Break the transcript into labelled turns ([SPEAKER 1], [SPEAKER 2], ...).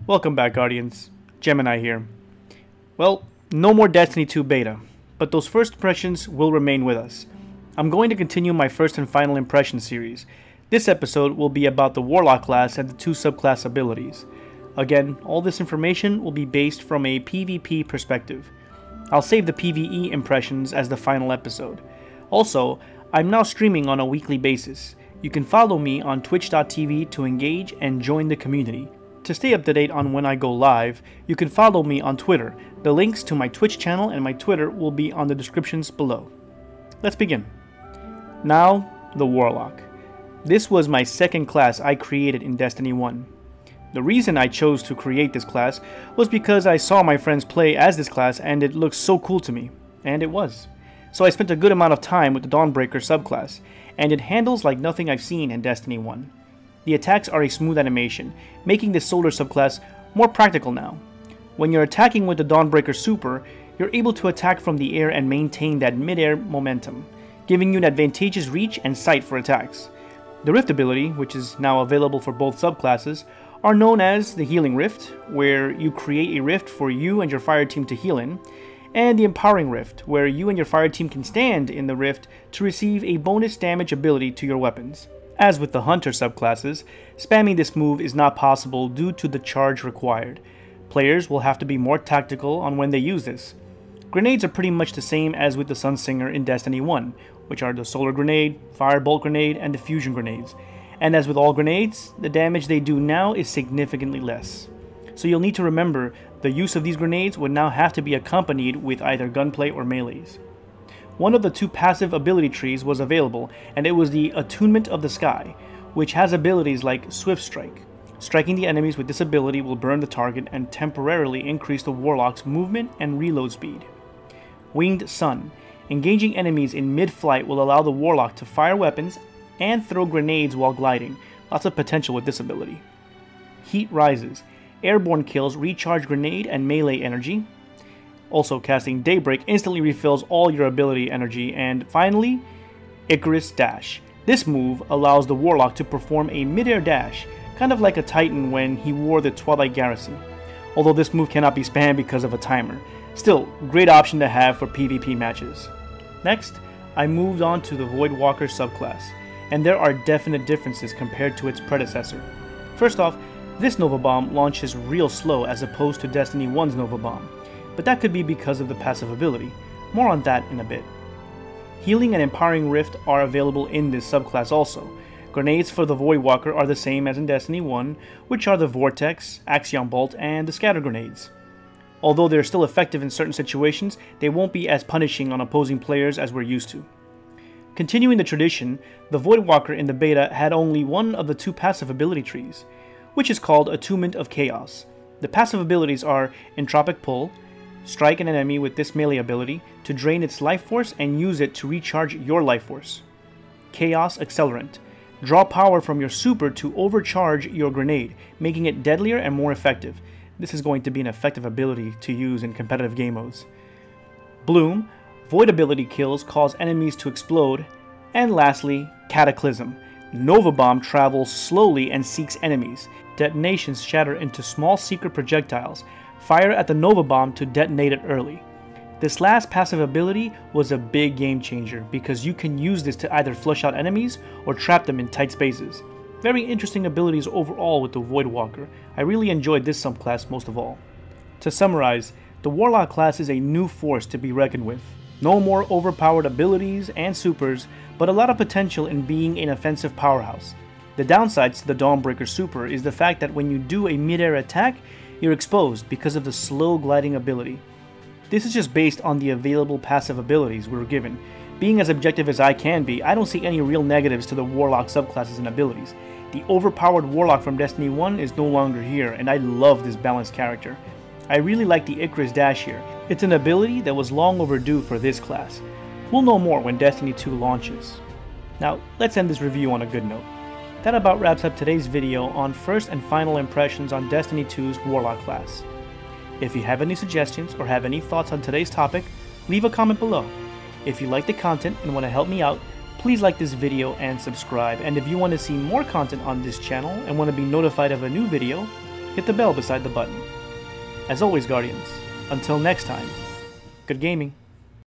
[SPEAKER 1] Welcome back, Guardians. Gemini here. Well, no more Destiny 2 beta, but those first impressions will remain with us. I'm going to continue my first and final impression series. This episode will be about the Warlock class and the two subclass abilities. Again, all this information will be based from a PvP perspective. I'll save the PvE impressions as the final episode. Also, I'm now streaming on a weekly basis. You can follow me on twitch.tv to engage and join the community. To stay up to date on when I go live, you can follow me on Twitter. The links to my Twitch channel and my Twitter will be on the descriptions below. Let's begin. Now, the Warlock. This was my second class I created in Destiny 1. The reason I chose to create this class was because I saw my friends play as this class and it looked so cool to me. And it was. So I spent a good amount of time with the Dawnbreaker subclass, and it handles like nothing I've seen in Destiny 1. The attacks are a smooth animation, making this solar subclass more practical now. When you're attacking with the Dawnbreaker super, you're able to attack from the air and maintain that mid-air momentum, giving you an advantageous reach and sight for attacks. The Rift ability, which is now available for both subclasses, are known as the Healing Rift, where you create a rift for you and your fire team to heal in, and the Empowering Rift, where you and your fire team can stand in the rift to receive a bonus damage ability to your weapons. As with the Hunter subclasses, spamming this move is not possible due to the charge required. Players will have to be more tactical on when they use this. Grenades are pretty much the same as with the Sunsinger in Destiny 1, which are the Solar Grenade, Firebolt Grenade, and the Fusion Grenades. And as with all grenades, the damage they do now is significantly less. So you'll need to remember the use of these grenades would now have to be accompanied with either gunplay or melees. One of the two passive ability trees was available, and it was the Attunement of the Sky, which has abilities like Swift Strike. Striking the enemies with this ability will burn the target and temporarily increase the Warlock's movement and reload speed. Winged Sun. Engaging enemies in mid-flight will allow the Warlock to fire weapons and throw grenades while gliding. Lots of potential with this ability. Heat Rises. Airborne kills recharge grenade and melee energy. Also, casting Daybreak instantly refills all your ability energy. And finally, Icarus Dash. This move allows the Warlock to perform a mid-air dash, kind of like a Titan when he wore the Twilight Garrison. Although this move cannot be spammed because of a timer. Still, great option to have for PvP matches. Next, I moved on to the Voidwalker subclass, and there are definite differences compared to its predecessor. First off, this Nova Bomb launches real slow as opposed to Destiny 1's Nova Bomb, but that could be because of the passive ability. More on that in a bit. Healing and Empowering Rift are available in this subclass also. Grenades for the Voidwalker are the same as in Destiny 1, which are the Vortex, Axion Bolt, and the Scatter Grenades. Although they're still effective in certain situations, they won't be as punishing on opposing players as we're used to. Continuing the tradition, the Voidwalker in the beta had only one of the two passive ability trees, which is called Attunement of Chaos. The passive abilities are Entropic Pull, strike an enemy with this melee ability to drain its life force and use it to recharge your life force. Chaos Accelerant. Draw power from your super to overcharge your grenade, making it deadlier and more effective. This is going to be an effective ability to use in competitive game modes. Bloom. Void ability kills cause enemies to explode. And lastly, Cataclysm. Nova Bomb travels slowly and seeks enemies. Detonations shatter into small secret projectiles. Fire at the Nova Bomb to detonate it early. This last passive ability was a big game changer because you can use this to either flush out enemies or trap them in tight spaces. Very interesting abilities overall with the Voidwalker. I really enjoyed this subclass most of all. To summarize, the Warlock class is a new force to be reckoned with. No more overpowered abilities and supers, but a lot of potential in being an offensive powerhouse. The downsides to the Dawnbreaker super is the fact that when you do a mid-air attack, you're exposed because of the slow gliding ability. This is just based on the available passive abilities we were given. Being as objective as I can be, I don't see any real negatives to the Warlock subclasses and abilities. The overpowered Warlock from Destiny 1 is no longer here, and I love this balanced character. I really like the Icarus Dash here. It's an ability that was long overdue for this class. We'll know more when Destiny 2 launches. Now, let's end this review on a good note. That about wraps up today's video on first and final impressions on Destiny 2's Warlock class. If you have any suggestions or have any thoughts on today's topic, leave a comment below. If you like the content and want to help me out, please like this video and subscribe. And if you want to see more content on this channel and want to be notified of a new video, hit the bell beside the button. As always, Guardians, until next time, good gaming.